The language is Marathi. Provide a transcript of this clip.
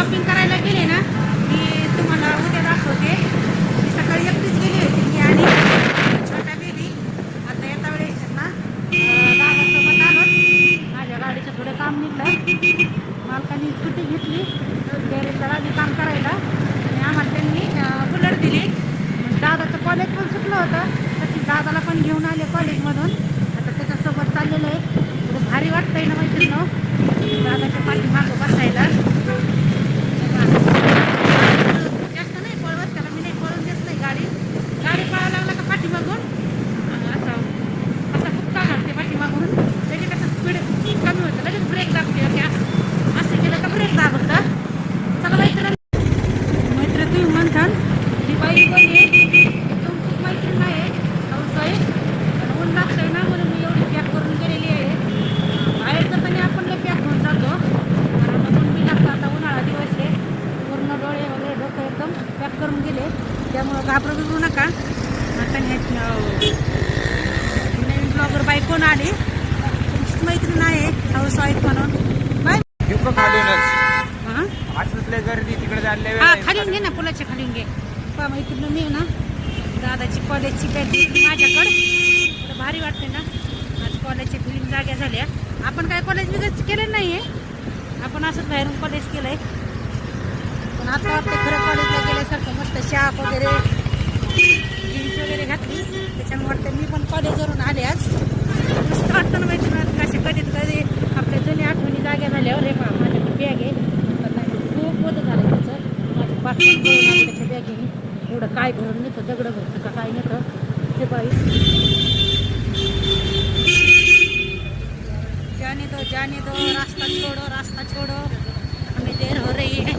शॉपिंग करायला गेले ना मी तुम्हाला उद्या दाखवते. मी सकाळी एकटीच गेली होती मी आणि छोटा बेबी. आता येता वेळेस ना दादासोबत आलो. माझ्या गाडीचं थोडं काम निघलं. मालकाने स्कूटी घेतली गॅरेजला आधी काम करायला आणि आम्हाला त्यांनी बुलेट दिली. दादाचं कॉलेज पण सुटलं होतं तशी दादाला पण घेऊन आले कॉलेजमधून. आता त्याच्यासोबत चाललेलं आहे. थोडं भारी वाटतंय ना मैत्रिणींनो दादाच्या पाठीमागं बसायला. जास्त नाही पळवत त्याला मी नाही पळून देत नाही. गाडी पळायला लागला का पाठीमागून असा फुटका घालते पाठीमागून. त्याच्यापेक्षा स्पीड कमी होतं लगेच ब्रेक दाबते. असं केलं का ब्रेक दाबतं. चला मैत्रिणी तुम्ही म्हणताल ही बाई कोण आहे एकदम खूप मैत्रीण आहे पावसाळी ऊन लागतंय ना म्हणून मी एवढी पॅक करून गेलेली आहे. बाहेर जाताना आपण लई पॅक होऊन जातो कारण ऊन बी लागतं. आता उन्हाळा दिवस आहे पूर्ण डोळे वगैरे डोकं एकदम पॅक करून गेले त्यामुळं घाबरू बिघू नका. आता नवीन ब्लॉगर बाई कोण आली तुमचीच मैत्रीण आहे हाऊस वाईफ म्हणून. बाय गर्दी तिकडे खालीून घे ना पुलाच्या खालीून घे. पा मैत्रीण मी ना दादाची कॉलेजची बॅग घेतली माझ्याकडं. तर भारी वाटते ना आज कॉलेजच्या फिलिंग जाग्या झाल्या. आपण काय कॉलेज बिगेज केलं नाही आहे आपण असंच बाहेरून कॉलेज केलं आहे पण आता वाटतं खरं कॉलेजला गेल्यासारखं मस्त शाप वगैरे जीन्स वगैरे घातली त्याच्यामुळे वाटतं मी पण कॉलेजवरून आले आज. मस्त वाटतं ना मैत्रीण कसे कधी आपल्या जुन्या आठवणी जाग्या झाल्यावर हे पहा माझ्याकडे बॅग आहे खूप मोठं झालं त्याचं. माझं पाठवून त्याच्या बॅगेने एवढं काय भरून नेतं दगडं भरतं का काय नेतं हे बाई. जाने दो रास्ता छोड़ो हमें देर हो रही है.